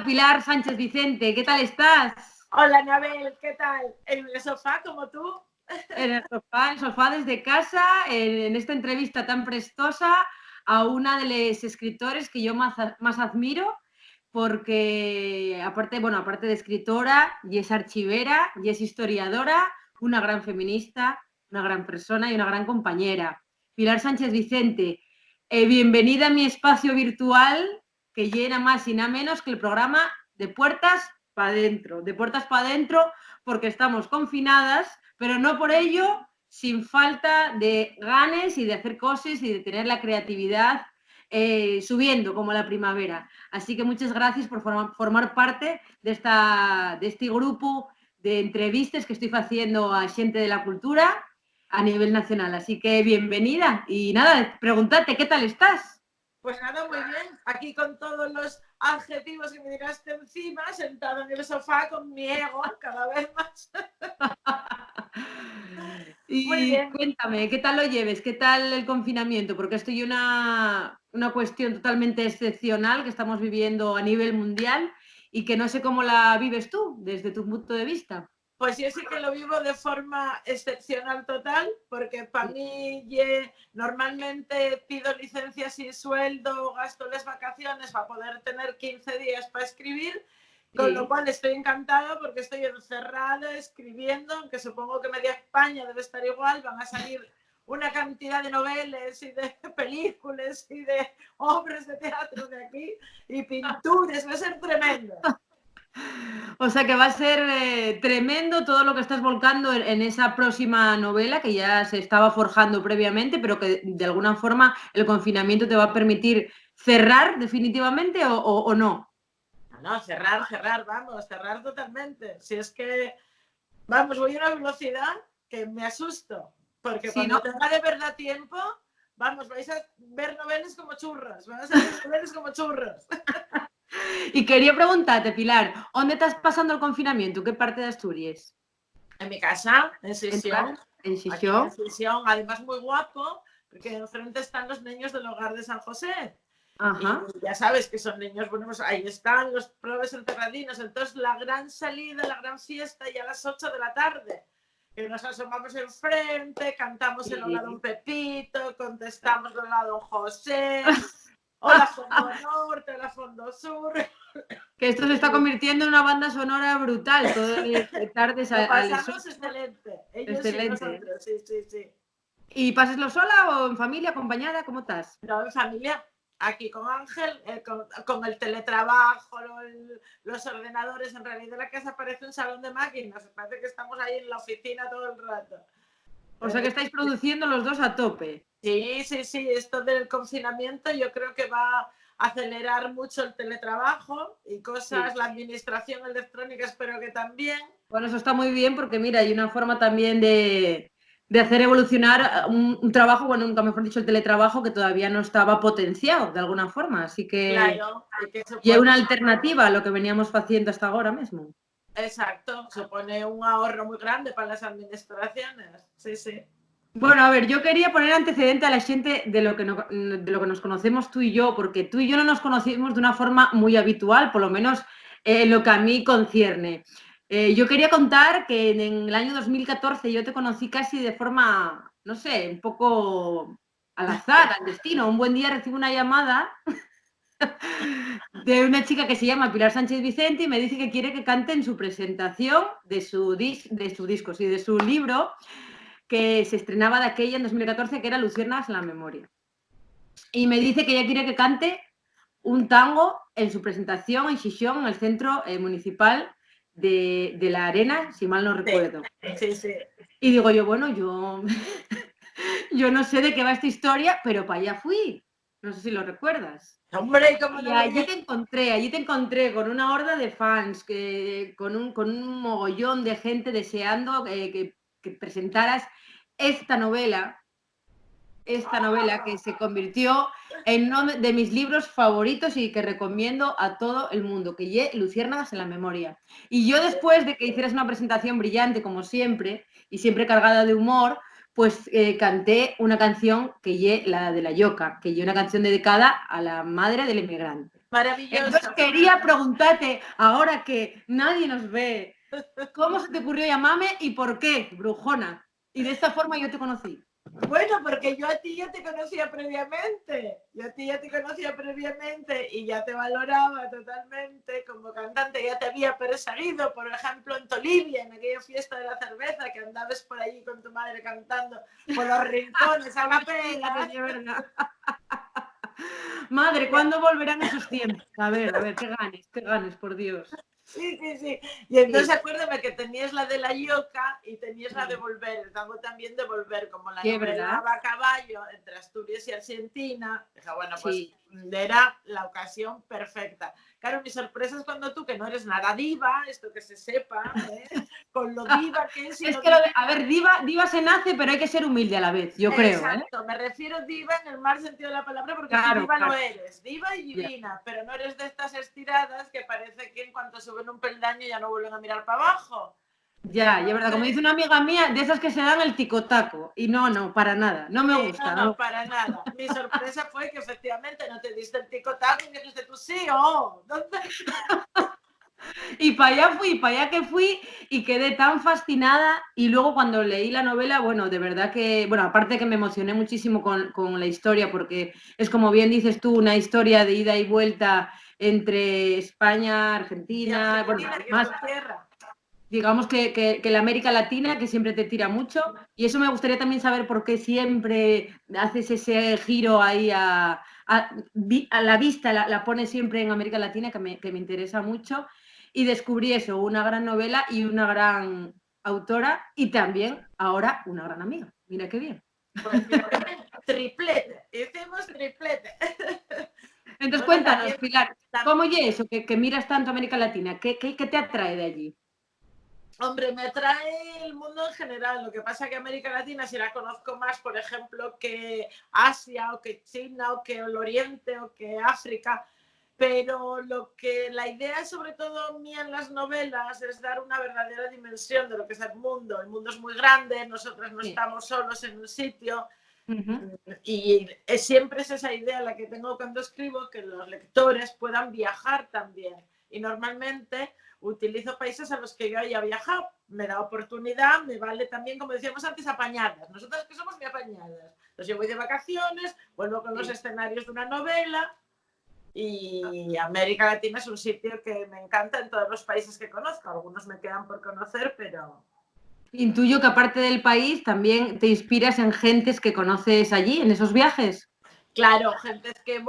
Pilar Sánchez Vicente, ¿qué tal estás? Hola, Anabel, ¿qué tal? ¿En el sofá como tú? En el sofá desde casa, en esta entrevista tan prestosa a una de los escritores que yo más admiro, porque aparte de escritora, y es archivera, y es historiadora, una gran feminista, una gran persona y una gran compañera. Pilar Sánchez Vicente, bienvenida a mi espacio virtual que llena más y nada menos que el programa de puertas para adentro, porque estamos confinadas, pero no por ello sin falta de ganas y de hacer cosas y de tener la creatividad subiendo como la primavera. Así que muchas gracias por formar parte de este grupo de entrevistas que estoy haciendo a gente de la cultura a nivel nacional. Así que bienvenida y nada, preguntarte, ¿qué tal estás? Pues nada, muy bien. Aquí con todos los adjetivos que me tiraste encima, sentado en el sofá con mi ego cada vez más. Muy Y bien. cuéntame, ¿qué tal lo lleves? ¿Qué tal el confinamiento? Porque esto es una cuestión totalmente excepcional que estamos viviendo a nivel mundial y que no sé cómo la vives tú desde tu punto de vista. Pues yo sí que lo vivo de forma excepcional total, porque para mí normalmente pido licencia sin sueldo, gasto las vacaciones para poder tener 15 días para escribir, con lo Sí. cual estoy encantada porque estoy encerrada escribiendo, aunque supongo que media España debe estar igual, van a salir una cantidad de novelas y de películas y de obras de teatro de aquí y pinturas, va a ser tremendo. O sea que va a ser tremendo todo lo que estás volcando en esa próxima novela que ya se estaba forjando previamente, pero que de alguna forma el confinamiento te va a permitir cerrar definitivamente o no. No, cerrar, vamos, cerrar totalmente. Si es que, vamos, voy a una velocidad que me asusto, porque Sí, ¿no? cuando tenga de verdad tiempo, vamos, vais a ver novelas como churros, van a salir novelas como churros. Y quería preguntarte, Pilar, ¿dónde estás pasando el confinamiento? ¿Qué parte de Asturias? En mi casa, en ¿En tu casa? Sisión, ¿En aquí en Xixón? Sisión, además muy guapo, porque enfrente están los niños del hogar de San José. Y Ajá. ya sabes que son niños, bueno, pues ahí están los probes enterradinos. Entonces, la gran salida, la gran fiesta, ya a las 8 de la tarde. Que nos asomamos enfrente, cantamos el hola don Sí. Pepito, contestamos el hola don José, hola Fondo Norte, hola Fondo Sur. Que esto se está convirtiendo en una banda sonora brutal, todas las tardes Lo a las pasamos 8. excelente. Ellos y Excelente. nosotros, sí, sí, sí. ¿Y pasaslo sola o en familia, acompañada? ¿Cómo estás? No, en familia, aquí con Ángel, con el teletrabajo, los ordenadores, en realidad la casa parece un salón de máquinas, parece que estamos ahí en la oficina todo el rato. O sea que estáis produciendo los dos a tope. Sí, sí, sí, esto del confinamiento yo creo que va a acelerar mucho el teletrabajo y cosas, Sí. la administración electrónica espero que también. Bueno, eso está muy bien porque, mira, hay una forma también de hacer evolucionar un trabajo, bueno, nunca mejor dicho, el teletrabajo que todavía no estaba potenciado de alguna forma. Así que Claro, y que y es supone, una alternativa a lo que veníamos haciendo hasta ahora mismo. exacto, supone un ahorro muy grande para las administraciones. Sí, sí. Bueno, a ver, yo quería poner antecedente a la gente de lo que, de lo que nos conocemos tú y yo, porque tú y yo no nos conocimos de una forma muy habitual, por lo menos en lo que a mí concierne. Yo quería contar que en el año 2014 yo te conocí casi de forma, no sé, un poco al azar, al destino. Un buen día recibo una llamada de una chica que se llama Pilar Sánchez Vicente y me dice que quiere que cante en su presentación de su disco, sí, de su libro que se estrenaba de aquella en 2014, que era Luciérnagas en la memoria. Y me dice que ella quiere que cante un tango en su presentación en Xixón, en el centro municipal de La Arena, si mal no Sí, recuerdo. sí, sí. Y digo yo, bueno, yo no sé de qué va esta historia, pero para allá fui. No sé si lo recuerdas. Hombre, ¿cómo Y no lo voy a...? allí te encontré con una horda de fans, con un mogollón de gente deseando que presentaras esta novela que se convirtió en uno de mis libros favoritos y que recomiendo a todo el mundo, que lle Luciérnagas en la memoria. Y yo después de que hicieras una presentación brillante, como siempre, y siempre cargada de humor, pues canté una canción que lle la de la Yoca, que lle una canción dedicada a la madre del inmigrante. Maravillosa. Entonces quería preguntarte, ahora que nadie nos ve, ¿cómo se te ocurrió llamarme y por qué, brujona? Y de esta forma yo te conocí. Bueno, porque yo a ti ya te conocía previamente. Y ya te valoraba totalmente como cantante. Ya te había perseguido, por ejemplo, en Tolivia, en aquella fiesta de la cerveza, que andabas por allí con tu madre cantando por los rincones a capela. Madre, ¿cuándo volverán esos tiempos? A ver, qué ganes, por Dios. Sí, sí, sí. Y entonces Sí. acuérdame que tenías la de la Ioca y tenías la de Volver, el tango también de Volver, como la Sí, es novela verdad. va a caballo entre Asturias y Argentina. Dije, bueno, pues Sí. era la ocasión perfecta. Claro, mi sorpresa es cuando tú, que no eres nada diva, esto que se sepa, con lo diva que es y Es lo que, diva. a ver, diva se nace, pero hay que ser humilde a la vez, yo creo, ¿eh? Exacto, me refiero diva en el mal sentido de la palabra, porque tú Claro, diva lo claro. eres, diva y Ya, divina, pero no eres de estas estiradas que parece que en cuanto suben un peldaño ya no vuelven a mirar para abajo. Y ya, y es verdad, como entonces, dice una amiga mía, de esas que se dan el ticotaco. Y no, para nada, no me no, gusta, no, ¿no? para nada. Mi sorpresa fue que efectivamente no te diste el ticotaco y dijiste tú sí o ¿dónde? Y para allá que fui y quedé tan fascinada. Y luego cuando leí la novela, bueno, de verdad que, bueno, aparte que me emocioné muchísimo con la historia, porque es como bien dices tú, una historia de ida y vuelta entre España, Y Argentina, bueno, Argentina, que es más, tu tierra. digamos que la América Latina, que siempre te tira mucho. Y eso me gustaría también saber por qué siempre haces ese giro ahí a la vista, la pones siempre en América Latina, que me interesa mucho. Y descubrí eso, una gran novela y una gran autora y también ahora una gran amiga. Mira qué bien. Pues mira, triplete, hicimos triplete. Entonces Bueno, cuéntanos, también, Pilar, ¿cómo es eso que miras tanto América Latina? ¿Qué te atrae de allí? hombre, me atrae el mundo en general. Lo que pasa que América Latina, si la conozco más, por ejemplo, que Asia o que China o que el Oriente o que África, pero lo que la idea sobre todo mía en las novelas es dar una verdadera dimensión de lo que es el mundo. El mundo es muy grande, nosotros no Sí. estamos solos en un sitio Uh-huh. y siempre es esa idea la que tengo cuando escribo, que los lectores puedan viajar también. Y normalmente utilizo países a los que yo haya viajado. Me da oportunidad, me vale también, como decíamos antes, apañadas. Nosotras que somos muy apañadas. Entonces yo voy de vacaciones, vuelvo con los Sí. escenarios de una novela y América Latina es un sitio que me encanta en todos los países que conozco. Algunos me quedan por conocer, pero Intuyo que aparte del país también te inspiras en gentes que conoces allí, en esos viajes. claro, gentes que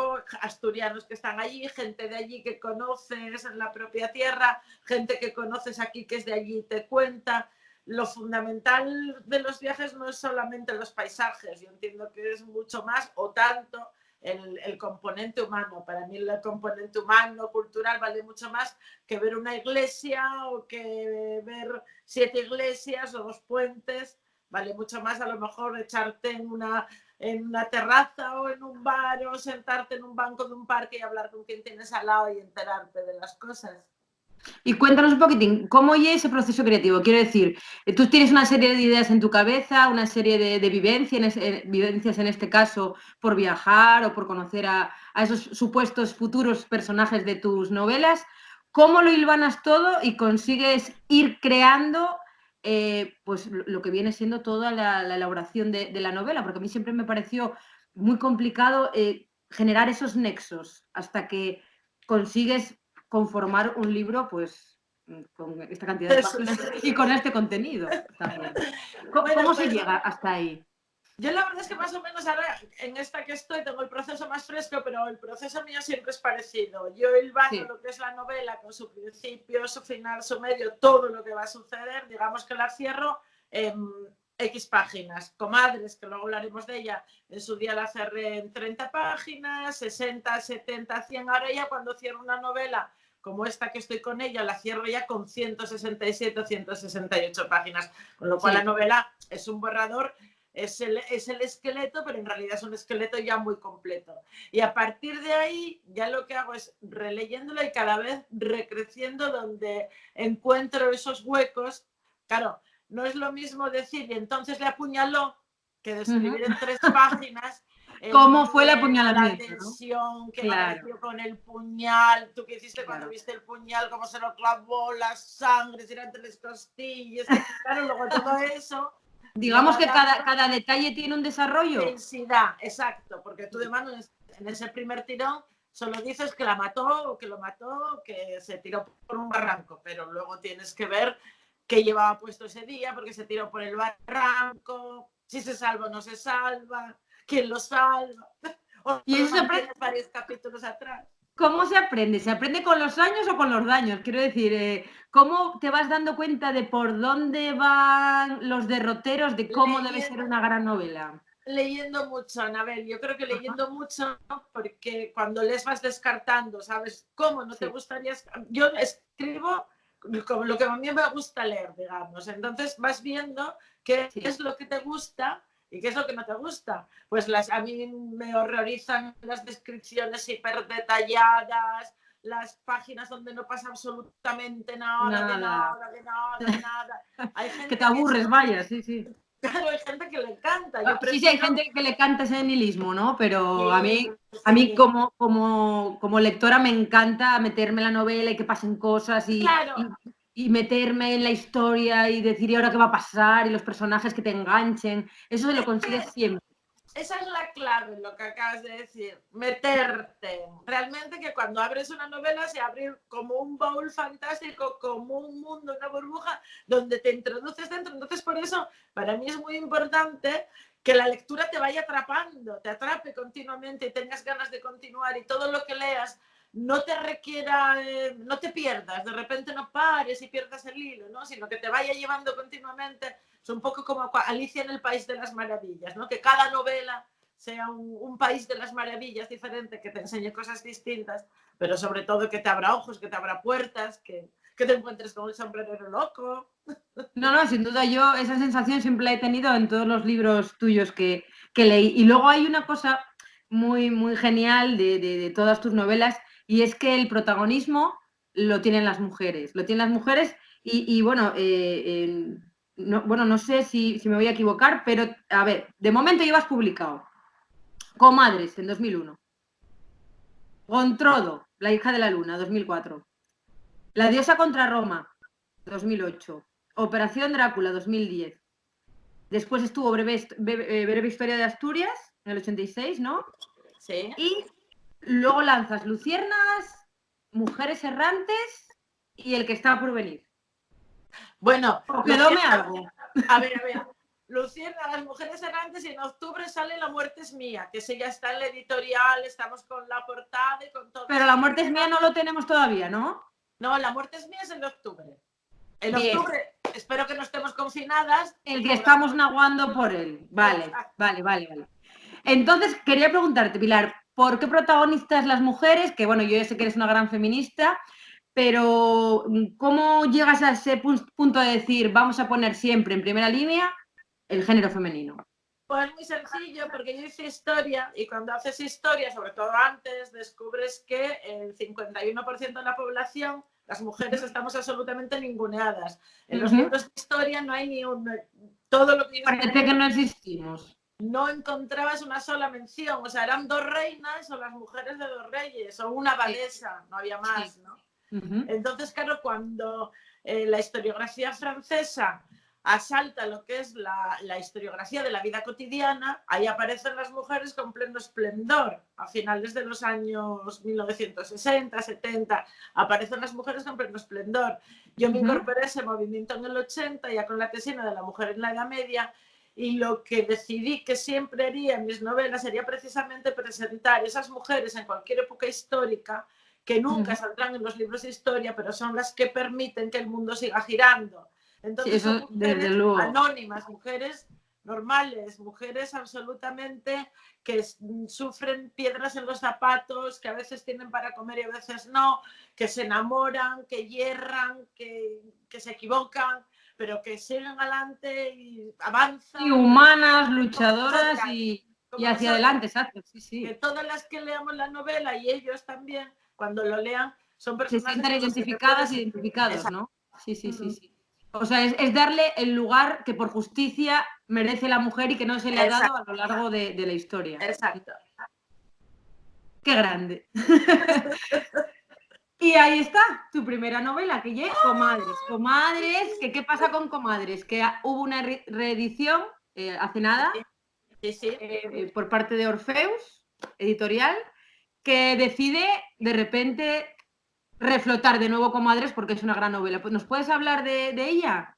asturianos que están allí, gente de allí que conoces en la propia tierra, gente que conoces aquí que es de allí y te cuenta. Lo fundamental de los viajes no es solamente los paisajes, yo entiendo que es mucho más o tanto el componente humano. Para mí el componente humano, cultural, vale mucho más que ver una iglesia o que ver 7 iglesias o 2 puentes. Vale mucho más a lo mejor echarte en una terraza o en un bar o sentarte en un banco de un parque y hablar con quien tienes al lado y enterarte de las cosas. Y cuéntanos un poquitín, ¿cómo es ese proceso creativo? Quiero decir, tú tienes una serie de ideas en tu cabeza, una serie de vivencias en este caso por viajar o por conocer a esos supuestos futuros personajes de tus novelas. ¿Cómo lo hilvanas todo y consigues ir creando pues lo que viene siendo toda la elaboración de la novela? Porque a mí siempre me pareció muy complicado generar esos nexos hasta que consigues conformar un libro, pues, con esta cantidad de Eso páginas sí. y con este contenido también. Bueno, ¿Cómo se pues llega hasta ahí? yo la verdad es que más o menos ahora en esta que estoy tengo el proceso más fresco, pero el proceso mío siempre es parecido. Yo hilvano Sí. lo que es la novela con su principio, su final, su medio, todo lo que va a suceder. Digamos que la cierro en X páginas. Comadres, que luego hablaremos de ella, en su día la cerré en 30 páginas, 60, 70, 100. Ahora ya cuando cierro una novela como esta que estoy con ella, la cierro ya con 167 o 168 páginas. Con lo cual la Sí. novela es un borrador, es el esqueleto, pero en realidad es un esqueleto ya muy completo. Y a partir de ahí ya lo que hago es releyéndolo y cada vez recreciendo donde encuentro esos huecos. Claro, no es lo mismo decir y entonces le apuñaló que Uh-huh. describir en 3 páginas cómo fue el la apuñalamiento, ¿no? tensión, que Claro, apareció con el puñal, tú qué hiciste cuando claro. viste el puñal, cómo se lo clavó, la sangre, si era entre las costillas, claro, luego todo eso le Digamos va que dando cada detalle tiene un desarrollo. densidad, exacto, porque tú de mano en ese primer tirón solo dices que la mató o que lo mató o que se tiró por un barranco, pero luego tienes que ver qué llevaba puesto ese día, porque se tiró por el barranco, si se salva o no se salva, quién lo salva, o Y lo eso mantienes varios capítulos atrás. ¿cómo se aprende? ¿Se aprende con los años o con los daños? Quiero decir, ¿cómo te vas dando cuenta de por dónde van los derroteros de cómo debe ser Leyendo, una gran novela? leyendo mucho, Anabel. Yo creo que Ajá, leyendo mucho, porque cuando les vas descartando, ¿sabes? ¿Cómo no te sí, gustaría? Yo escribo como lo que a mí me gusta leer, digamos. Entonces vas viendo qué sí. es lo que te gusta y qué es lo que no te gusta. Pues a mí me horrorizan las descripciones hiper detalladas, las páginas donde no pasa absolutamente nada, de Nada. nada, de nada, de nada. Hay Que te gente que aburres, eso, vaya, sí, sí. claro, hay gente que le encanta. Yo Sí, sí, hay prefiero gente que le canta ese nihilismo, ¿no? Pero sí, a mí sí. como lectora me encanta meterme en la novela y que pasen cosas Claro, y meterme en la historia y decir, ¿y ahora qué va a pasar? Y los personajes que te enganchen. Eso se lo consigues siempre. esa es la clave, lo que acabas de decir, meterte. Realmente que cuando abres una novela se abre como un baúl fantástico, como un mundo, una burbuja, donde te introduces dentro. Entonces, por eso, para mí es muy importante que la lectura te vaya atrapando, te atrape continuamente y tengas ganas de continuar y todo lo que leas no te requiera, no te pierdas, de repente no pares y pierdas el hilo, ¿no? Sino que te vaya llevando continuamente. Es un poco como Alicia en el País de las Maravillas, ¿no? Que cada novela sea un país de las maravillas diferente, que te enseñe cosas distintas, pero sobre todo que te abra ojos, que te abra puertas, que te encuentres con el sombrerero loco. No, no, sin duda yo esa sensación siempre la he tenido en todos los libros tuyos que leí. Y luego hay una cosa muy genial de todas tus novelas y es que el protagonismo lo tienen las mujeres. Lo tienen las mujeres y bueno, no, bueno, no sé si me voy a equivocar, pero a ver, de momento llevas publicado Comadres en 2001, Gontrodo, La hija de la luna, 2004, La diosa contra Roma, 2008, Operación Drácula, 2010. Después estuvo Breve Historia de Asturias, en el 86, ¿no? Sí. Y luego lanzas Luciérnagas, Mujeres Errantes y El que está por venir. Bueno, O quedóme Luciérnagas, algo. a ver, Luciérnagas, las mujeres errantes y en octubre sale La muerte es mía, que ese ya está en la editorial, estamos con la portada y con todo. Pero La muerte es mía no lo tenemos todavía, ¿no? No, La muerte es mía es en octubre. En Bien, octubre, espero que no estemos confinadas, el que estamos pongamos. naguando por él. Vale, Exacto. vale, vale, vale. Entonces, quería preguntarte, Pilar, ¿por qué protagonistas las mujeres? Que bueno, yo ya sé que eres una gran feminista, pero ¿cómo llegas a ese punto de decir vamos a poner siempre en primera línea el género femenino? Pues muy sencillo, porque yo hice historia y cuando haces historia, sobre todo antes, descubres que el 51% de la población, las mujeres, estamos absolutamente ninguneadas. En los Ujú. libros de historia no hay ni un... Todo lo que yo Parece escribí que no existimos. no encontrabas una sola mención, o sea, eran dos reinas o las mujeres de dos reyes o una Sí, abadesa, no había sí. más, ¿no? Ujú, Entonces, claro, cuando la historiografía francesa asalta lo que es la historiografía de la vida cotidiana, ahí aparecen las mujeres con pleno esplendor. A finales de los años 1960, 70, aparecen las mujeres con pleno esplendor. Yo me ujú. incorporé a ese movimiento en el 80, ya con la tesina de la mujer en la Edad Media, y lo que decidí que siempre haría en mis novelas sería precisamente presentar esas mujeres en cualquier época histórica que nunca Ujú. saldrán en los libros de historia, pero son las que permiten que el mundo siga girando. Sí, Entonces son eso desde mujeres luego. anónimas, mujeres normales, mujeres absolutamente que sufren piedras en los zapatos, que a veces tienen para comer y a veces no, que se enamoran, que hierran, que se equivocan, pero que siguen adelante y Sí, avanzan, humanas, como luchadoras nosotras, y como hacia adelante, nosotras, exacto, sí, que sí. todas las que leamos la novela y ellos también, cuando lo lean, son Se personajes sientan con los que te identificadas, puedes... identificados, Exacto. ¿no? Sí, sí, sí, sí. O sea, es darle el lugar que por justicia merece la mujer y que no se le ha dado a lo largo de la historia. Exacto. ¡Qué grande! Y ahí está, tu primera novela, que es Comadres. Comadres, que ¿qué pasa con Comadres? Que hubo una reedición hace nada Sí. por parte de Orfeus, editorial, que decide de repente reflotar de nuevo Comadres porque es una gran novela. Pues, ¿nos puedes hablar de ella?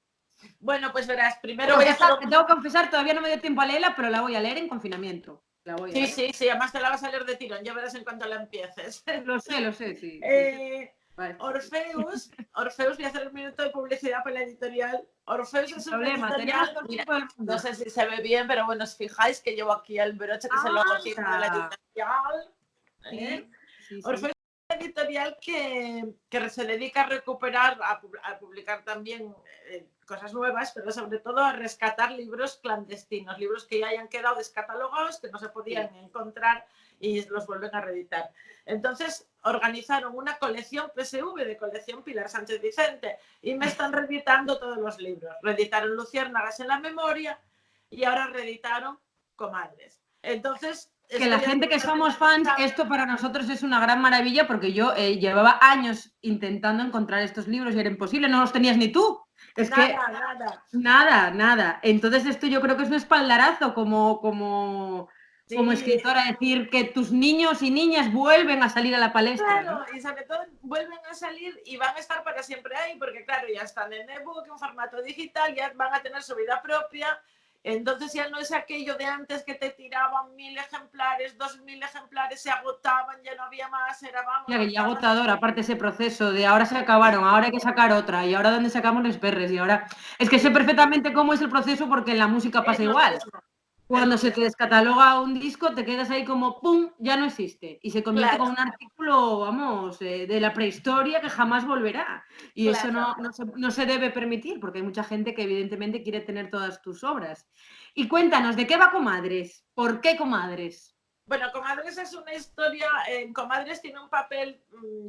Bueno, pues verás, primero voy a hacer... Te tengo que confesar, todavía no me dio tiempo a leerla, pero la voy a leer en confinamiento. La voy a leer. Sí, además te la vas a leer de tirón, ya verás en cuanto la empieces. Lo sé, sí. Vale. Orfeus, voy a hacer un minuto de publicidad para la editorial. Orfeus es una editorial, mira, no sé si se ve bien, pero bueno, os fijáis que llevo aquí el broche, que es el logotipo de la editorial. Sí. Orfeus es una editorial que se dedica a recuperar, a publicar también cosas nuevas, pero sobre todo a rescatar libros clandestinos, libros que ya hayan quedado descatalogados, que no se podían encontrar y los vuelven a reeditar. Entonces organizaron una colección PSV, de colección Pilar Sánchez Vicente, y me están reeditando todos los libros. Reeditaron Luciérnagas en la memoria y ahora reeditaron Comadres. Entonces, que la gente que somos fans, esto para nosotros es una gran maravilla porque yo llevaba años intentando encontrar estos libros y era imposible, no los tenías ni tú. Es nada. Entonces esto yo creo que es un espaldarazo como escritora, decir que tus niños y niñas vuelven a salir a la palestra. Claro, ¿no? Y sobre todo vuelven a salir y van a estar para siempre ahí, porque claro, ya están en ebook, en formato digital, ya van a tener su vida propia. Entonces ya no es aquello de antes que te tiraban 1000 ejemplares, 2000 ejemplares, se agotaban, ya no había más, era vamos. Ya, y agotador, aparte ese proceso de ahora se acabaron, ahora hay que sacar otra, y ahora dónde sacamos los perres, y ahora... Es que sé perfectamente cómo es el proceso porque en la música pasa igual. Cuando se te descataloga un disco, te quedas ahí como ¡pum! Ya no existe. Y se convierte como un artículo, vamos, de la prehistoria que jamás volverá. Y eso no se debe permitir, porque hay mucha gente que evidentemente quiere tener todas tus obras. Y cuéntanos, ¿de qué va Comadres? ¿Por qué Comadres? Bueno, Comadres es una historia, Comadres tiene un papel,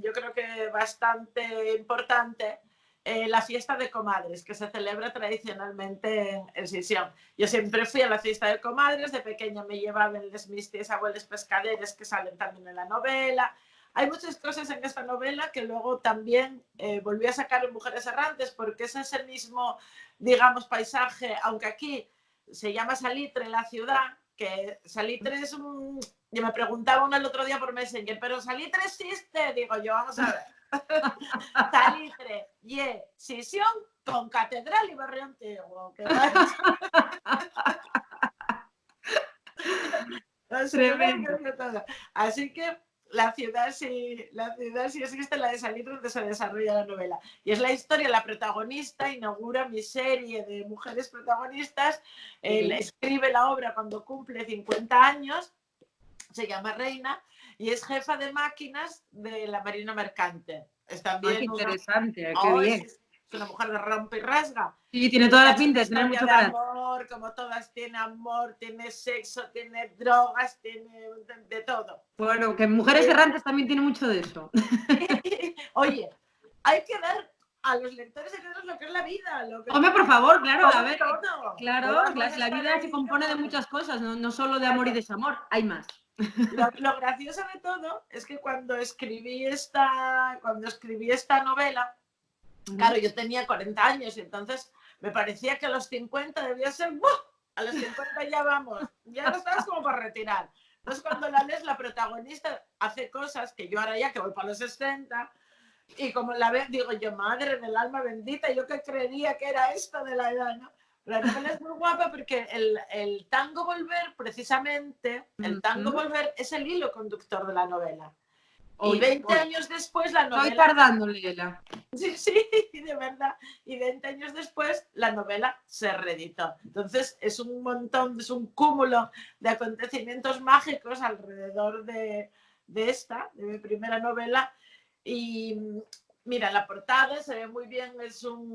yo creo que bastante importante, la fiesta de Comadres, que se celebra tradicionalmente en Sisión. Yo siempre fui a la fiesta de Comadres, de pequeña me llevaban mis tías abuelos pescaderes que salen también en la novela. Hay muchas cosas en esta novela que luego también volví a sacar en Mujeres Errantes, porque es ese mismo, digamos, paisaje, aunque aquí se llama Salitre, la ciudad, que Salitre es un... Yo me preguntaba uno el otro día por Messenger, ¿pero Salitre existe? Digo yo, vamos a ver. Salitre, Sisión con Catedral y Barrio Antiguo. Así que la ciudad sí existe, la de Salitre, donde se desarrolla la novela. Y es la historia, la protagonista inaugura mi serie de mujeres protagonistas, escribe la obra cuando cumple 50 años, se llama Reina, y es jefa de máquinas de la Marina Mercante. Es también interesante, qué bien. Es una mujer de rompe y rasga. Sí, tiene toda la pinta de tener mucho carácter. Amor, como todas, tiene amor, tiene sexo, tiene drogas, tiene de todo. Bueno, que Mujeres Errantes también tiene mucho de eso. Oye, hay que dar a los lectores lo que es la vida. Hombre, por favor, claro, a ver. Claro, la vida se compone de muchas cosas, no solo de amor y desamor, hay más. Lo gracioso de todo es que cuando escribí esta novela, claro, yo tenía 40 años y entonces me parecía que a los 50 debía ser, ¡buh! A los 50 ya vamos, ya no estabas como para retirar. Entonces cuando la lees, la protagonista hace cosas que yo ahora ya que voy para los 60 y como la veo, digo yo, madre del alma bendita, yo que creería que era esto de la edad, ¿no? La novela es muy guapa porque el tango volver, precisamente, el tango volver es el hilo conductor de la novela. Y 20 años después la novela... Estoy tardando, Lela. Sí, de verdad. Y 20 años después la novela se reeditó. Entonces es un montón, es un cúmulo de acontecimientos mágicos alrededor de mi primera novela. Y mira, la portada se ve muy bien,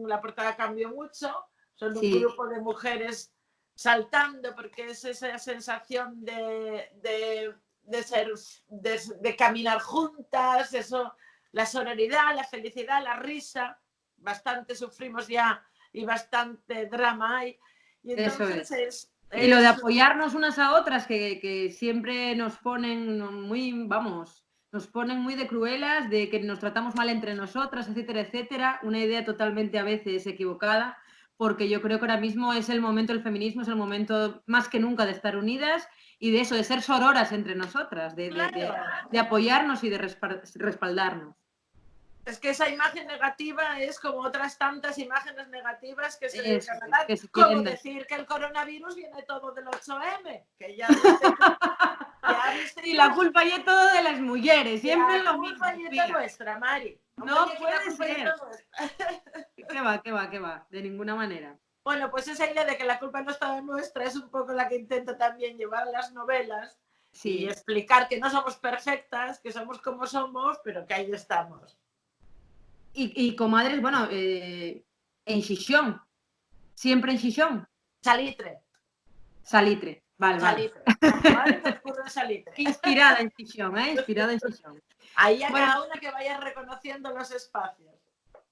la portada cambió mucho. Son un grupo de mujeres saltando porque es esa sensación de caminar juntas, eso, la sororidad, la felicidad, la risa. Bastante sufrimos ya y bastante drama hay. Y Eso entonces es. Y lo de apoyarnos unas a otras, que siempre nos ponen muy, vamos, nos ponen muy de cruelas, de que nos tratamos mal entre nosotras, etcétera, etcétera. Una idea totalmente a veces equivocada, porque yo creo que ahora mismo es el momento del feminismo, es el momento más que nunca de estar unidas y de eso, de ser sororas entre nosotras, claro, de apoyarnos y de respaldarnos. es que esa imagen negativa es como otras tantas imágenes negativas que se dedican a dar, Que se como quieren dar. decir que el coronavirus viene todo del 8M, que ya viste tú, ya viste Sí, tú, la culpa ya es todo de las mujeres, siempre la es lo culpa mismo, y es tía. nuestra, Mari. No Hombre, que la puede culpa y ser. es nuestra. ¿Qué va, qué va, qué va? De ninguna manera. Bueno, pues esa idea de que la culpa no estaba nuestra es un poco la que intento también llevar a las novelas y Sí. explicar que no somos perfectas, que somos como somos, pero que ahí estamos. Y comadres, bueno, en Xixón, siempre en Xixón, Salitre, Salitre. Vale, vale. salitre. A mi madre se ocurre salitre. Inspirada en Xixón, ¿eh? Inspirada en Xixón. Ahí a Bueno, cada una que vaya reconociendo los espacios.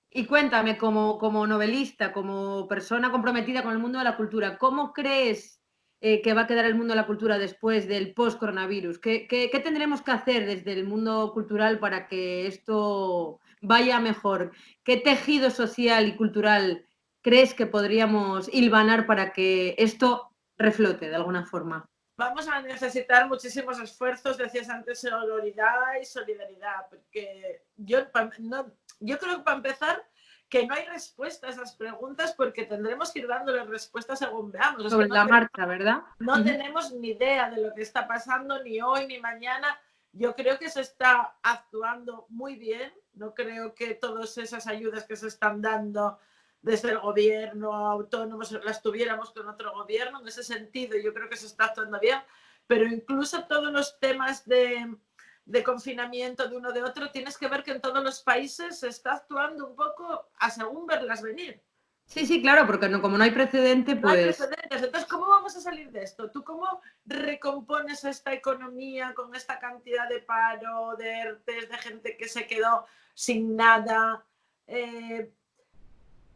y cuéntame, como novelista, como persona comprometida con el mundo de la cultura, ¿cómo crees que va a quedar el mundo de la cultura después del post-coronavirus? ¿Qué tendremos que hacer desde el mundo cultural para que esto vaya mejor? ¿Qué tejido social y cultural crees que podríamos hilvanar para que esto reflote de alguna forma? Vamos a necesitar muchísimos esfuerzos, decías antes, sororidad y solidaridad, porque yo creo que para empezar que no hay respuesta a esas preguntas porque tendremos que ir dándole respuestas según veamos. Es que Sobre la marcha, ¿verdad? no tenemos ni idea de lo que está pasando ni hoy ni mañana. Yo creo que se está actuando muy bien. No creo que todas esas ayudas que se están dando desde el gobierno autónomo las tuviéramos con otro gobierno. En ese sentido, yo creo que se está actuando bien. Pero incluso todos los temas de confinamiento de uno de otro, tienes que ver que en todos los países se está actuando un poco a según verlas venir. Sí, sí, claro, porque no, como no hay precedente, No hay pues precedentes. Entonces, ¿cómo vamos a salir de esto? ¿Tú cómo recompones esta economía con esta cantidad de paro, de ERTES, de gente que se quedó sin nada?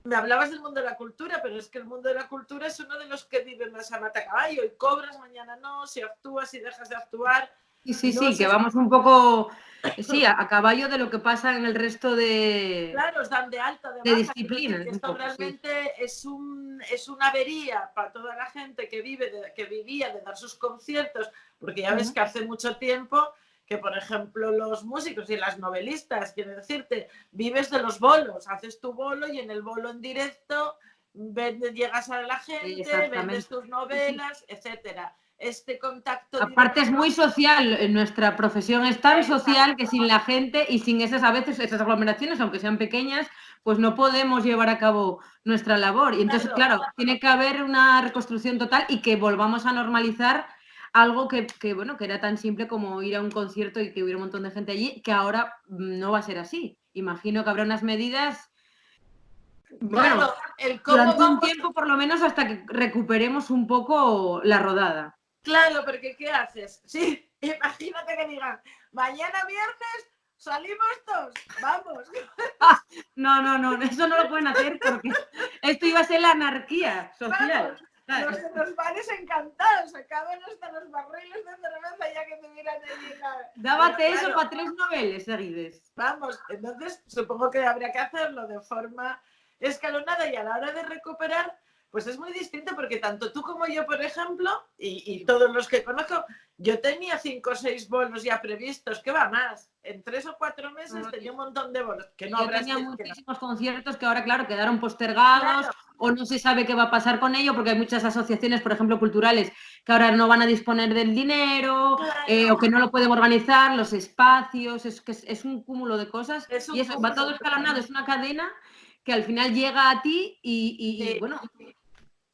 Me hablabas del mundo de la cultura, pero es que el mundo de la cultura es uno de los que vive más a mata caballo y cobras, mañana no, si actúas y dejas de actuar. sí, sí, No sí, que sé. vamos un poco, sí, a caballo de lo que pasa en el resto Claro, os dan de alta, de de baja. Quiero decir disciplinas, que un esto poco, sí. realmente es una avería para toda la gente que vivía de dar sus conciertos, porque ya ves Ujú. que hace mucho tiempo que, por ejemplo, los músicos y las novelistas, quiero decirte, vives de los bolos, haces tu bolo y en el bolo en directo llegas a la gente, vendes Exactamente. tus Sí, sí. novelas, etcétera. Este contacto Aparte es directo, muy social, nuestra profesión es tan social que exacto. sin la gente y sin esas a veces esas aglomeraciones, aunque sean pequeñas, pues no podemos llevar a cabo nuestra labor. Y entonces, Claro, claro, tiene que haber una reconstrucción total y que volvamos a normalizar algo bueno, que era tan simple como ir a un concierto y que hubiera un montón de gente allí, que ahora no va a ser así. Imagino que habrá unas medidas, bueno, claro, el cómo durante un vamos. tiempo por lo menos hasta que recuperemos un poco la rodada. Claro, porque ¿qué haces? Sí, imagínate que digan, mañana viernes salimos todos, vamos. Ah, no, no, no, eso no lo pueden hacer porque esto iba a ser la anarquía social. Vamos, los ¿Sabes? de los bares encantados, acaban hasta los barriles de cerveza ya que tuvieran allí. Pero Dábate eso claro, para 3 noveles seguides. vamos, entonces supongo que habría que hacerlo de forma escalonada y a la hora de recuperar, pues es muy distinto porque tanto tú como yo, por ejemplo, y todos los que conozco, yo tenía 5 o 6 bolos ya previstos, ¿qué va más? En 3 o 4 meses tenía un montón de bolos, que no Yo habrás tenía que no. muchísimos conciertos que ahora, claro, quedaron postergados Claro, o no se sabe qué va a pasar con ello porque hay muchas asociaciones, por ejemplo, culturales, que ahora no van a disponer del dinero claro, o que no lo pueden organizar, los espacios, es un cúmulo de cosas es y un eso va todo cúmulo. escalonado, es una cadena que al final llega a ti y, Sí, bueno,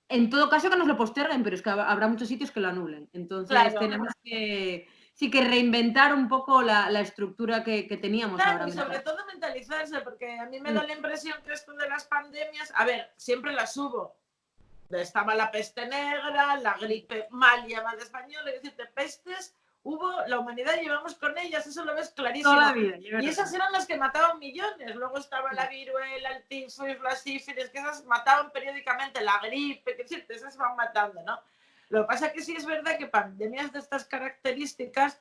en todo caso que nos lo posterguen, pero es que habrá muchos sitios que lo anulen. Entonces claro. tenemos que, sí, que reinventar un poco la estructura que teníamos Claro, ahora y sobre mismo. todo mentalizarse, porque a mí me Mm. da la impresión que esto de las pandemias, a ver, siempre las hubo. Estaba la peste negra, la gripe mal llamada española, es decir, de pestes la humanidad llevamos con ellas, eso lo ves clarísimo. Toda la vida. Y esas eran las que mataban millones. Luego estaba la viruela, el tifus, la sífilis, que esas mataban periódicamente, la gripe, que decirte, esas van matando, ¿no? Lo que pasa es que sí es verdad que pandemias de estas características,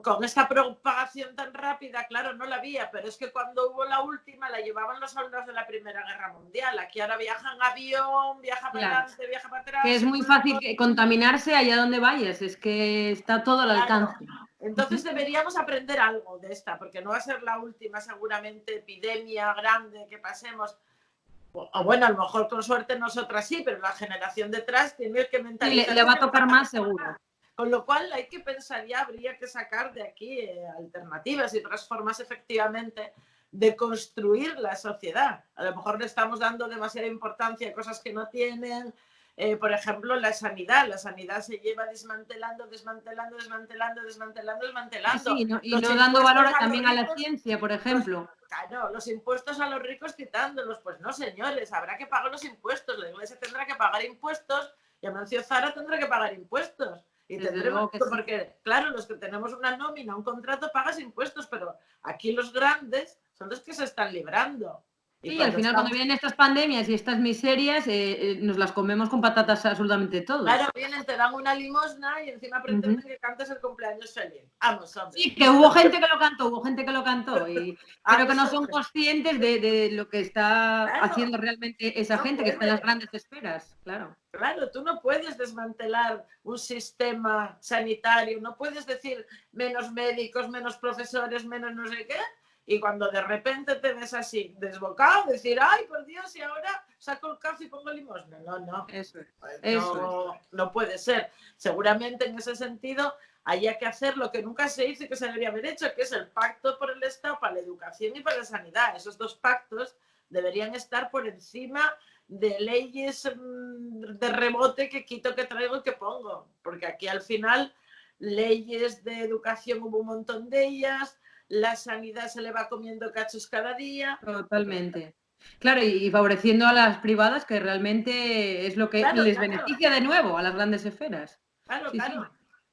con esta propagación tan rápida, claro, no la había, pero es que cuando hubo la última la llevaban los soldados de la Primera Guerra Mundial. Aquí ahora viajan en avión, viaja para adelante, viaja para atrás. Que es muy fácil contaminarse allá donde vayas, es que está todo al alcance. Entonces deberíamos aprender algo de esta, porque no va a ser la última seguramente epidemia grande que pasemos. O bueno, a lo mejor con suerte nosotras sí, pero la generación detrás tiene que mentalizar. Sí, le va a tocar más seguro. Con lo cual hay que pensar ya, habría que sacar de aquí alternativas y otras formas efectivamente de construir la sociedad. A lo mejor le estamos dando demasiada importancia a cosas que no tienen. Por ejemplo, la sanidad se lleva desmantelando. Sí, y no dando valor también a la ciencia, por ejemplo. Claro, los impuestos a los ricos quitándolos. Pues no, señores, habrá que pagar los impuestos. La Iglesia tendrá que pagar impuestos y Amancio Zara tendrá que pagar impuestos. Y tendremos, porque claro, los que tenemos una nómina, un contrato, pagas impuestos, pero aquí los grandes son los que se están librando. Y al final cuando vienen estas pandemias y estas miserias, nos las comemos con patatas absolutamente todos. Claro, vienen, te dan una limosna y encima pretenden que cantes el cumpleaños feliz. Vamos, hombre. Sí, que hubo gente que lo cantó, y creo que no son conscientes de lo que está haciendo realmente esa gente que está en las grandes esferas, claro. Claro, tú no puedes desmantelar un sistema sanitario, no puedes decir menos médicos, menos profesores, menos no sé qué, y cuando de repente te ves así, desbocado, decir, ay, por Dios, y ahora saco el café y pongo limosna. No. Eso es. No puede ser. Seguramente en ese sentido haya que hacer lo que nunca se hizo y que se debería haber hecho, que es el pacto por el Estado para la educación y para la sanidad. Esos dos pactos deberían estar por encima de leyes de rebote que quito, que traigo y que pongo. Porque aquí al final leyes de educación hubo un montón de ellas, la sanidad se le va comiendo cachos cada día. Totalmente. Claro, y favoreciendo a las privadas, que realmente es lo que les beneficia de nuevo a las grandes esferas. Claro.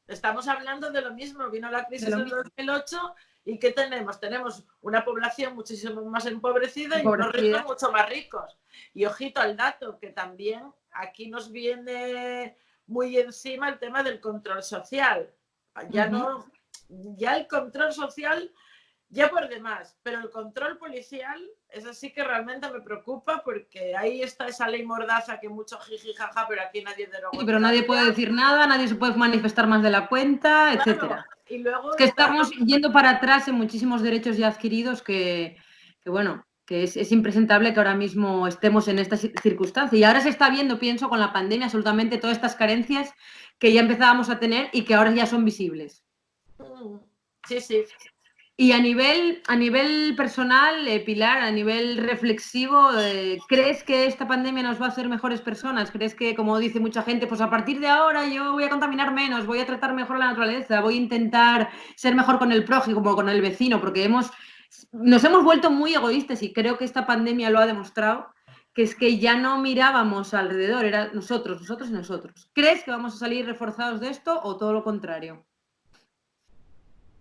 Estamos hablando de lo mismo. Vino la crisis del 2008 y ¿qué tenemos? Tenemos una población muchísimo más empobrecida y unos ricos mucho más ricos. Y ojito al dato, que también aquí nos viene muy encima el tema del control social. Ya el control social ya por demás, pero el control policial es así que realmente me preocupa, porque ahí está esa ley mordaza que mucho jiji jaja, pero aquí nadie derogó. Sí, pero nadie puede decir nada, nadie se puede manifestar más de la cuenta, etcétera. Y luego es que estamos yendo para atrás en muchísimos derechos ya adquiridos que es impresentable que ahora mismo estemos en esta circunstancia. Y ahora se está viendo, pienso, con la pandemia, absolutamente todas estas carencias que ya empezábamos a tener y que ahora ya son visibles. Sí. Y a nivel personal, Pilar, a nivel reflexivo, ¿crees que esta pandemia nos va a hacer mejores personas? ¿Crees que, como dice mucha gente, pues a partir de ahora yo voy a contaminar menos, voy a tratar mejor la naturaleza, voy a intentar ser mejor con el prójimo, como con el vecino, porque nos hemos vuelto muy egoístas y creo que esta pandemia lo ha demostrado, que es que ya no mirábamos alrededor, era nosotros y nosotros. ¿Crees que vamos a salir reforzados de esto o todo lo contrario?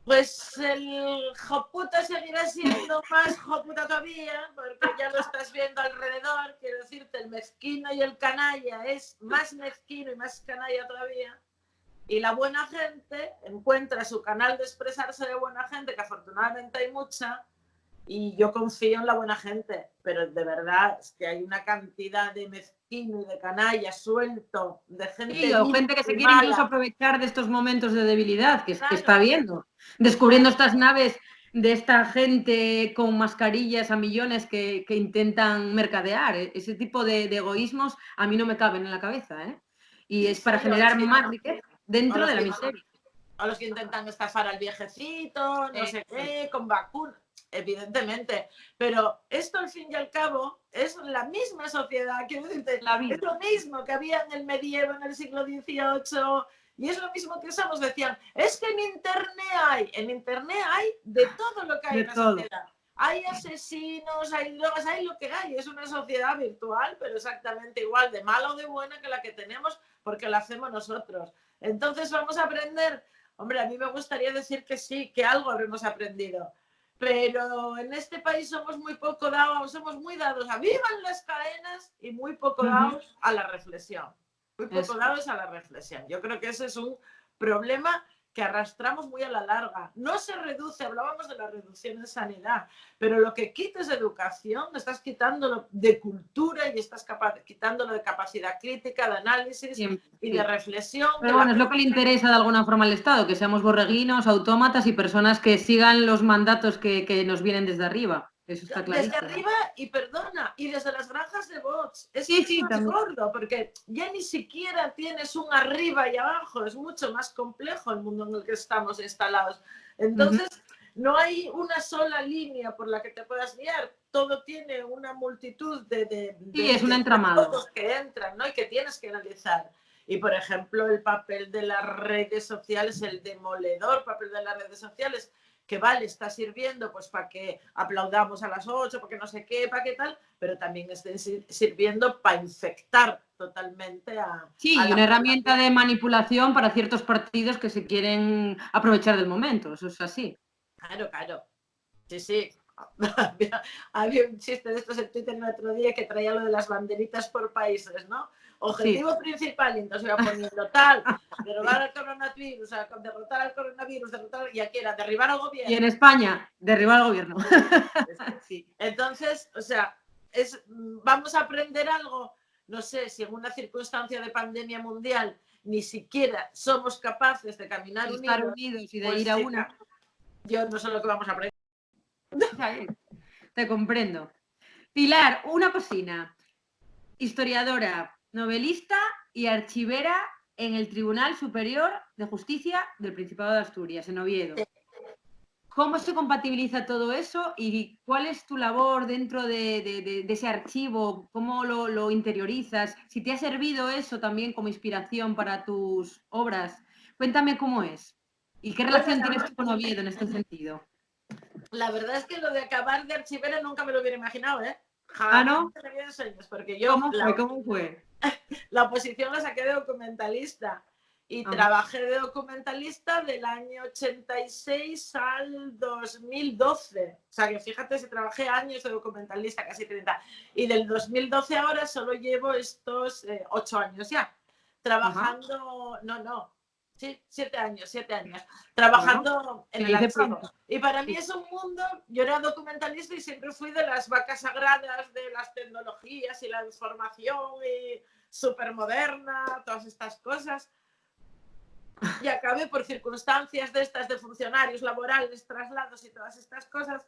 Pues el joputa seguirá siendo más joputa todavía, porque ya lo estás viendo alrededor. Quiero decirte, el mezquino y el canalla es más mezquino y más canalla todavía. Y la buena gente encuentra su canal de expresarse de buena gente, que afortunadamente hay mucha, y yo confío en la buena gente, pero de verdad es que hay una cantidad de mezquino y de canalla suelto, de gente... Sí, o gente que se quiere incluso aprovechar de estos momentos de debilidad, que está viendo, descubriendo estas naves de esta gente con mascarillas a millones que intentan mercadear. Ese tipo de egoísmos a mí no me caben en la cabeza, ¿eh? Y es para generar más riqueza dentro de la miseria. A los que intentan estafar al viejecito, no sé qué, con vacunas. Evidentemente, pero esto al fin y al cabo es la misma sociedad, quiero decirte, es lo mismo que había en el medievo, en el siglo XVIII, y es lo mismo que somos. Decían, es que en internet hay de todo lo que hay en la sociedad. Hay asesinos, hay drogas, hay lo que hay. Es una sociedad virtual, pero exactamente igual de mala o de buena que la que tenemos, porque la hacemos nosotros. Entonces vamos a aprender Hombre, a mí me gustaría decir que sí, que algo habremos aprendido. Pero en este país somos muy poco dados, somos muy dados a vivan las cadenas y muy poco dados a la reflexión. Muy poco Eso. dados a la reflexión. Yo creo que ese es un problema que arrastramos muy a la larga. No se reduce, hablábamos de la reducción en sanidad, pero lo que quites de educación, estás quitándolo de cultura y estás quitándolo de capacidad crítica, de análisis Siempre, y de sí. reflexión. Pero bueno, es lo que le interesa de alguna forma al Estado, que seamos borreguinos, autómatas y personas que sigan los mandatos que nos vienen desde arriba. Eso está Desde clarísimo. arriba y perdona, y desde las granjas de bots. Es que Sí, es sí, más también. gordo, porque ya ni siquiera tienes un arriba y abajo, es mucho más complejo el mundo en el que estamos instalados. Ujú. Entonces, no hay una sola línea por la que te puedas guiar, todo tiene una multitud Sí, es un de entramado. cosas que entran, ¿no? Y que tienes que analizar. Y, por ejemplo, el papel de las redes sociales, el demoledor papel de las redes sociales, que vale, está sirviendo pues para que aplaudamos a las 8, porque no sé qué, para qué tal, pero también está sirviendo para infectar totalmente Sí, a y la una herramienta población. de manipulación para ciertos partidos que se quieren aprovechar del momento. Eso es así. Claro, claro. Sí, sí. Había un chiste de estos en Twitter el otro día que traía lo de las banderitas por países, ¿no? Sí. Objetivo principal, y entonces iba poniendo tal, Sí. derrotar al coronavirus, derrotar al coronavirus, y aquí era derribar al Y en gobierno. España, derribar al gobierno. Sí. Entonces, o sea, vamos a aprender algo, no sé, si en una circunstancia de pandemia mundial ni siquiera somos capaces de caminar De estar unidos, unidos y de ir pues a una. chica, yo no sé lo que vamos a aprender. Te comprendo. Pilar, una cocina. Historiadora, novelista y archivera en el Tribunal Superior de Justicia del Principado de Asturias, en Oviedo. ¿Cómo se compatibiliza todo eso y cuál es tu labor dentro de ese archivo? ¿Cómo lo interiorizas? Si te ha servido eso también como inspiración para tus obras, cuéntame cómo es. ¿Y qué Bueno, relación tienes tú con Oviedo en este sentido? la verdad es que lo de acabar de archivera nunca me lo hubiera imaginado, ¿eh? Ah, Jamás ¿no? me había sueños, porque yo ¿Cómo fue? ¿Cómo fue? la oposición la saqué de documentalista y Ajá. trabajé de documentalista del año 86 al 2012. O sea que fíjate si trabajé años de documentalista, casi 30. Y del 2012 ahora solo llevo estos 8 años ya. Ajá. Trabajando, no, sí, 7 años, 7 años, Bueno, trabajando se en el dice archivo. pronto. Y para mí Sí. es un mundo, yo era documentalista y siempre fui de las vacas sagradas de las tecnologías y la información y súper moderna, todas estas cosas. Y acabé por circunstancias de estas de funcionarios laborales, traslados y todas estas cosas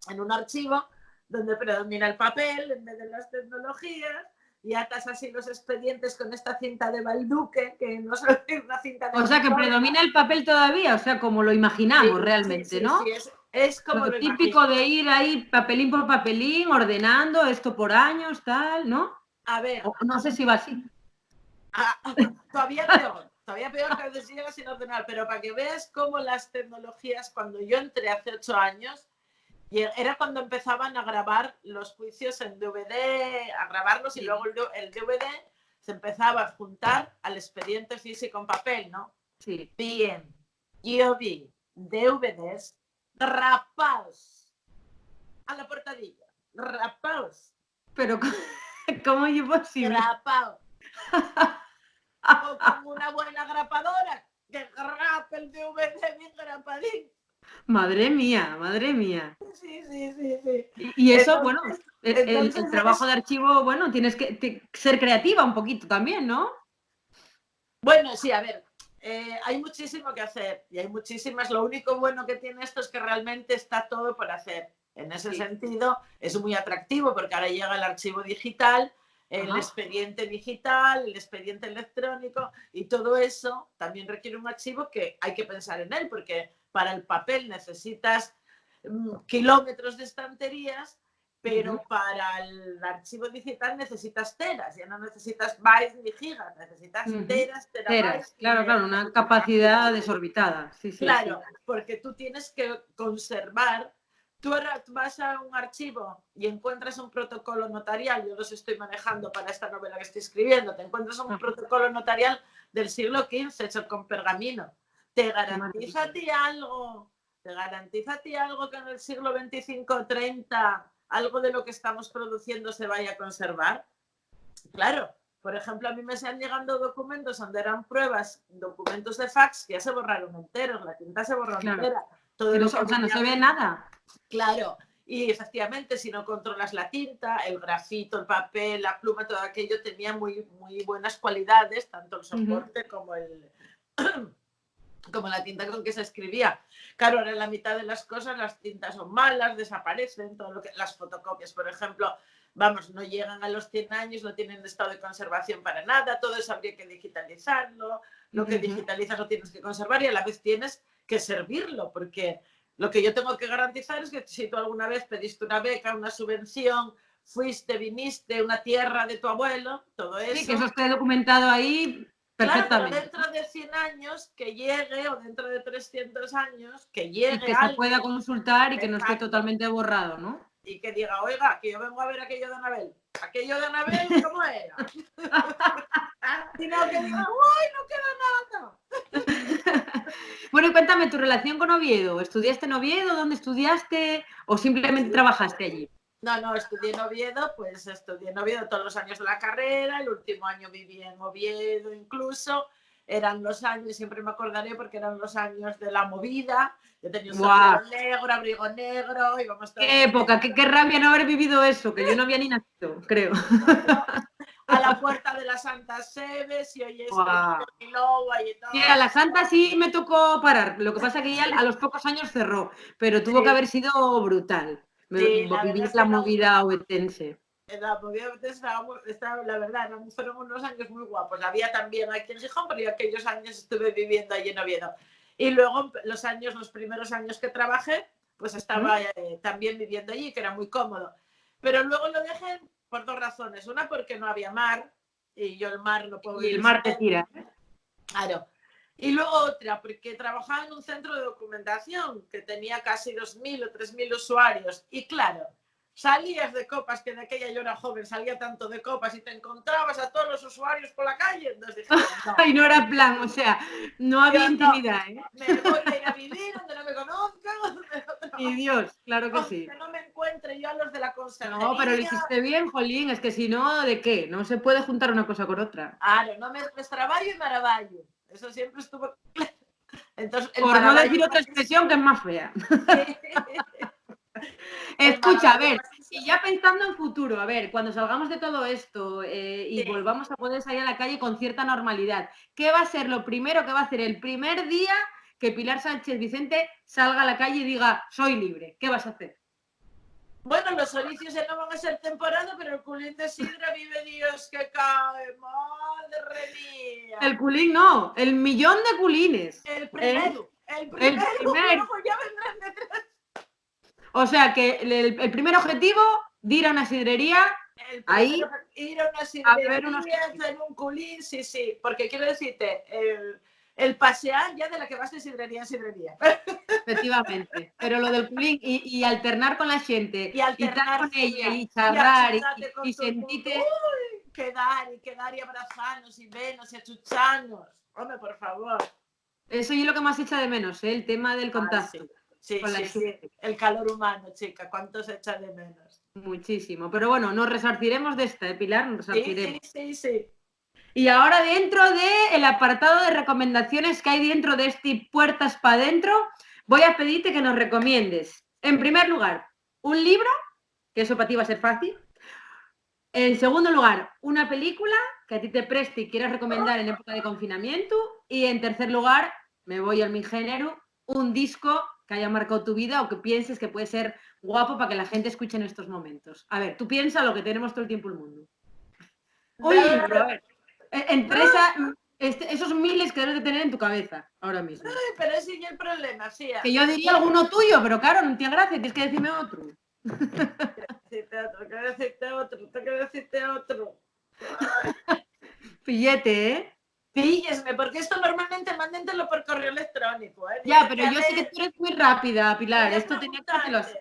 en un archivo donde predomina el papel en vez de las tecnologías y atas así los expedientes con esta cinta de balduque, que no es una cinta de O sea, que picorta. predomina el papel todavía, o sea, como lo imaginamos Sí, sí, realmente, sí, ¿no? sí, es como Lo lo típico imagino. de ir ahí papelín por papelín, ordenando esto por años, tal, ¿no? A ver, O no sé si va así. todavía peor que a veces llegas sin ordenar, pero para que veas cómo las tecnologías, cuando yo entré hace 8 años, y era cuando empezaban a grabar los juicios en DVD, a grabarlos y luego Sí, el DVD se empezaba a juntar al expediente físico en papel, ¿no? sí. Bien, yo vi DVDs rapados a la portadilla, rapados, Pero ¿cómo es posible? rapados, o con una buena grapadora que grapa el DVD bien grapadín. Madre mía, madre mía. Sí, sí, sí, sí. Y eso, bueno, Entonces, el entonces trabajo de archivo, bueno, tienes que ser creativa un poquito también, ¿no? bueno, sí, a ver, hay muchísimo que hacer y hay muchísimas. Lo único bueno que tiene esto es que realmente está todo por hacer. En ese Sí. sentido, es muy atractivo porque ahora llega el archivo digital, el Ajá. expediente digital, el expediente electrónico y todo eso también requiere un archivo que hay que pensar en él porque para el papel necesitas kilómetros de estanterías, Ujú. pero para el archivo digital necesitas teras, ya no necesitas bytes ni gigas, necesitas Ujú. teras, Teras, terabytes y claro, claro, una capacidad desorbitada. Sí, sí, sí. claro, porque tú tienes que conservar, tú ahora vas a un archivo y encuentras un protocolo notarial, yo los estoy manejando para esta novela que estoy escribiendo, te encuentras un Ajá. protocolo notarial del siglo XV hecho con pergamino. te garantiza a ti algo, que en el siglo 25 o 30 algo de lo que estamos produciendo se vaya a conservar. Claro, por ejemplo, a mí me están llegando documentos donde eran pruebas, documentos de fax que ya se borraron enteros, la tinta se borró entera. Todo que lo no, que o sea, no se ve nada. Claro, y efectivamente si no controlas la tinta, el grafito, el papel, la pluma, todo aquello tenía muy, muy buenas cualidades, tanto el soporte como la tinta con que se escribía. Claro, ahora en la mitad de las cosas las tintas son malas, desaparecen, todo lo que, las fotocopias, por ejemplo, vamos, no llegan a los 100 años, no tienen estado de conservación para nada, todo eso habría que digitalizarlo, lo que digitalizas lo tienes que conservar y a la vez tienes que servirlo, porque lo que yo tengo que garantizar es que si tú alguna vez pediste una beca, una subvención, fuiste, viniste, una tierra de tu abuelo, todo eso... Sí, que eso esté documentado ahí perfectamente. Claro, pero dentro de 100 años que llegue, o dentro de 300 años, que llegue y que alguien, se pueda consultar y que no esté totalmente borrado, ¿no? Y que diga, oiga, que yo vengo a ver aquello de Anabel. ¿Aquello de Anabel cómo era? Sino que diga, ¡uy, no queda nada! Bueno, y cuéntame, tu relación con Oviedo. ¿Estudiaste en Oviedo? ¿Dónde estudiaste? ¿O simplemente trabajaste allí? No, estudié en Oviedo, pues estudié en Oviedo todos los años de la carrera, el último año viví en Oviedo incluso, eran los años, siempre me acordaré porque eran los años de la movida, yo tenía un sombrero negro, abrigo negro, íbamos todos... ¡Qué época! ¡Qué rabia no haber vivido eso! Que yo no había ni nacido, creo. A la puerta de la Santa Sede, si oyes el Lowa y todo. Sí, a la Santa sí me tocó parar, lo que pasa que ya a los pocos años cerró, pero tuvo que haber sido brutal. Sí, la verdad es la que movida obetense. La movida estaba, la verdad, fueron unos años muy guapos. Había también aquí en Gijón, pero yo aquellos años estuve viviendo allí en Oviedo. Y luego los primeros años que trabajé, pues estaba también viviendo allí, que era muy cómodo. Pero luego lo dejé por dos razones. Una, porque no había mar, y yo el mar no puedo vivir. Y el mar te tira. Claro. Y luego otra, porque trabajaba en un centro de documentación que tenía casi 2.000 o 3.000 usuarios. Y claro, salías de copas, que de aquella yo era joven, salía tanto de copas y te encontrabas a todos los usuarios por la calle. Entonces dije, no. Y no era plan, o sea, no había intimidad. Me voy a ir a vivir donde no me conozcan. Y Dios, claro que sí. Que no me encuentre yo a los de la conserjería. No, pero lo hiciste bien, jolín, es que si no, ¿de qué? No se puede juntar una cosa con otra. Claro, no mezcles traballo y maravallo. Eso siempre estuvo claro. Entonces, por no decir otra expresión que es más fea. Escucha, a ver, y ya pensando en futuro, a ver, cuando salgamos de todo esto y volvamos a poder salir a la calle con cierta normalidad, ¿qué va a ser lo primero que va a hacer el primer día que Pilar Sánchez Vicente salga a la calle y diga, soy libre? ¿Qué vas a hacer? Bueno, los solicios ya no van a ser temporada, pero el culín de sidra vive Dios que cae, madre mía. El culín no, el millón de culines. El primero. Luego ya vendrán detrás. O sea que el primer objetivo de ir a una sidrería, ahí ir a una sidrería, hacer un culín, sí, porque quiero decirte, el pasear ya de la que vas de sidrería en sidrería. Efectivamente, pero lo del culín y alternar con la gente, y estar con ella, y charrar, y sentirte... Uy, quedar y abrazarnos y vernos y achucharnos. Hombre, por favor. Eso es lo que más echa de menos, el tema del contacto. Sí. El calor humano, chica, ¿cuánto se echa de menos? Muchísimo, pero bueno, nos resarciremos de esta, Pilar, nos resarciremos. Sí. Y ahora dentro del apartado de recomendaciones que hay dentro de este Puertas para Adentro, voy a pedirte que nos recomiendes, en primer lugar, un libro, que eso para ti va a ser fácil. En segundo lugar, una película que a ti te preste y quieras recomendar en época de confinamiento. Y en tercer lugar, me voy al mi género, un disco que haya marcado tu vida o que pienses que puede ser guapo para que la gente escuche en estos momentos. A ver, tú piensa lo que tenemos todo el tiempo el mundo. Un libro, a ver. Entre esos miles que debes de tener en tu cabeza ahora mismo. Ay, pero ese es el problema, sí. Que yo diría alguno tuyo, pero claro, no tiene gracia, tienes que decirme otro. Tengo que decirte otro. Pillete, ¿eh? Píllesme, porque esto normalmente mándentelo por correo electrónico, ¿eh? Ya, pero yo sé que tú eres muy rápida, Pilar. Esto tenía que hacerlo así.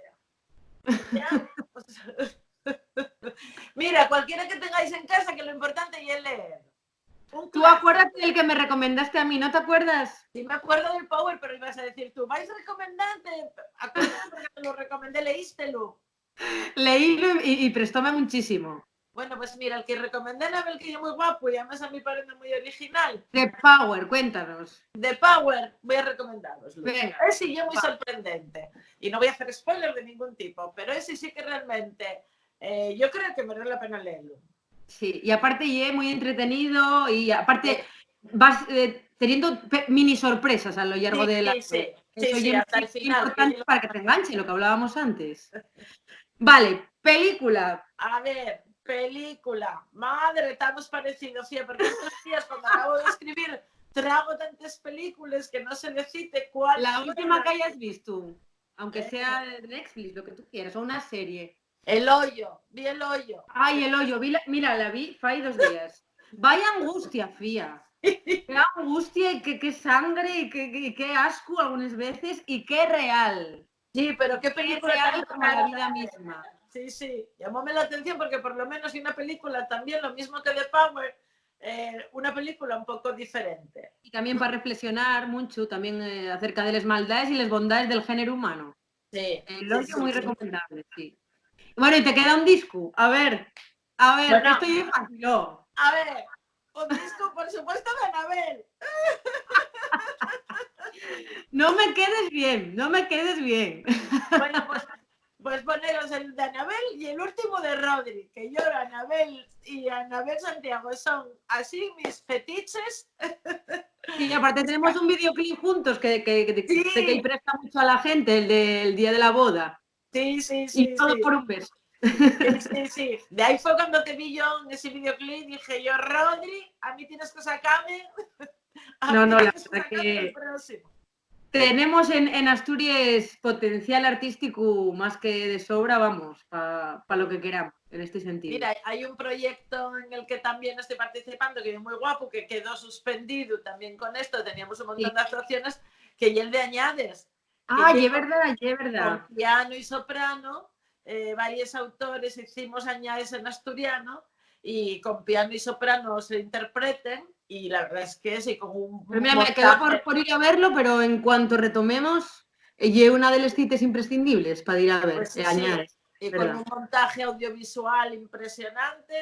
Mira, cualquiera que tengáis en casa, que lo importante es leer. Un Tú clásico. acuérdate del que me recomendaste a mí, ¿no te acuerdas? Sí me acuerdo del Power, pero ibas a decir tú, vais recomendante. Acuérdate porque te lo recomendé, leístelo. Leílo y prestóme muchísimo. Bueno, pues mira, el que recomendé Anabel, que yo muy guapo y además a mí parece muy original. The Power, cuéntanos. The Power, voy a recomendaroslo. Venga. Ese sí es muy sorprendente. Y no voy a hacer spoiler de ningún tipo, pero ese sí que realmente yo creo que merece la pena leerlo. Sí, y aparte es muy entretenido y aparte vas teniendo mini sorpresas a lo largo Sí, de la... sí, sí, Eso sí, es hasta el muy final. importante para que te enganche, lo que hablábamos antes. Vale, película. A ver, película. Madre, estamos parecidos, sí, porque estos días cuando acabo de escribir trago tantas películas que no sé decirte cuál La fue última que hayas visto, aunque sea de Netflix, lo que tú quieras, o una serie. El Hoyo, vi El Hoyo. Ay, El Hoyo, mira, la vi fai 2 días. Vaya angustia, fía. Qué angustia y qué sangre y qué asco algunas veces y qué real. Sí, pero qué Qué película tan real como la rara. vida misma. Sí, sí, llamóme la atención porque por lo menos hay una película también, lo mismo que The Power, una película un poco diferente. Y también para reflexionar mucho también acerca de las maldades y las bondades del género humano. Sí, El sí, Hoyo sí, muy sí. recomendable, sí. Bueno, y te queda un disco. A ver, Bueno, esto ya es fácil. a ver, un disco por supuesto de Anabel. No me quedes bien, no me quedes bien. Bueno, pues poneros el de Anabel y el último de Rodri, que yo, Anabel y Anabel Santiago son así mis fetiches. Sí, aparte tenemos un videoclip juntos que sé que Sí, presta mucho a la gente, el del día de la boda. sí, sí, Y sí, todo sí. por un beso. Sí, sí, sí. De ahí fue cuando te vi yo en ese videoclip, dije yo, Rodri, a mí tienes que sacarme, a No, mí no, la tienes que verdad sacarme el que próximo. tenemos en Asturias potencial artístico más que de sobra, vamos, para lo que queramos, en este sentido. Mira, hay un proyecto en el que también estoy participando, que es muy guapo, que quedó suspendido también con esto, teníamos un montón Sí. de actuaciones, que y el de Añades, que Ah, yo y es verdad, y es con verdad. piano y soprano, varios autores hicimos Añades en asturiano y con piano y soprano se interpreten y la verdad es que sí, con Pero un mira, me quedo montaje. por ir a verlo, pero en cuanto retomemos, es una de las citas imprescindibles para ir a ver, Pues sí, sí, Añades, y con ¿verdad? un montaje audiovisual impresionante.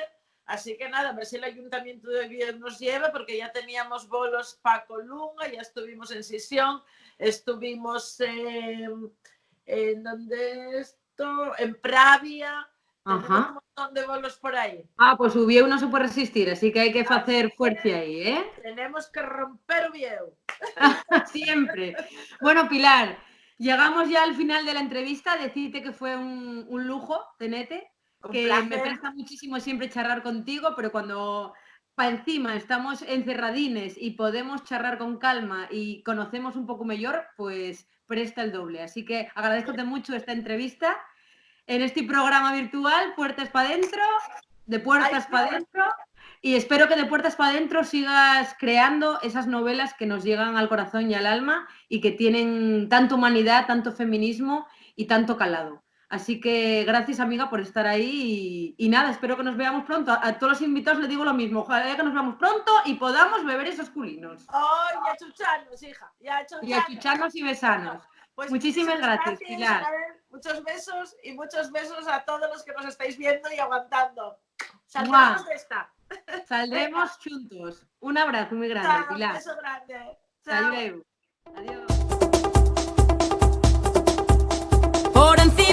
Así que nada, a ver si el ayuntamiento de Oviedo nos lleva, porque ya teníamos bolos para Colunga, ya estuvimos en Sisión, estuvimos en donde esto, en Pravia, tenemos un Ajá. montón de bolos por ahí. Ah, pues Ubieu no se puede resistir, así que hay que Así hacer que fuerza ahí, ¿eh? tenemos que romper Oviedo. Siempre. Bueno, Pilar, llegamos ya al final de la entrevista. Decirte que fue un lujo tenerte, Un que me placer. presta muchísimo siempre charlar contigo, pero cuando para encima estamos encerradines y podemos charlar con calma y conocemos un poco mejor, pues presta el doble. Así que agradezcote mucho esta entrevista en este programa virtual, Puertas para Adentro, de Ay, Puertas para Adentro. Y espero que de Puertas para Adentro sigas creando esas novelas que nos llegan al corazón y al alma y que tienen tanta humanidad, tanto feminismo y tanto calado. Así que gracias, amiga, por estar ahí y nada, espero que nos veamos pronto. A todos los invitados les digo lo mismo, ojalá que nos veamos pronto y podamos beber esos culinos. oh, ya chucharnos, hija, ya Y chucharnos. achucharnos y besarnos. Bueno, pues Muchísimas muchísimas gracias, gracias, Pilar. Anabel. Muchos besos y muchos besos a todos los que nos estáis viendo y aguantando. ¡Mua! Saldremos de esta. Saldremos Venga, juntos. Un abrazo muy grande, chao, un Pilar. beso grande. Chao. Adiós. Adiós. Por encima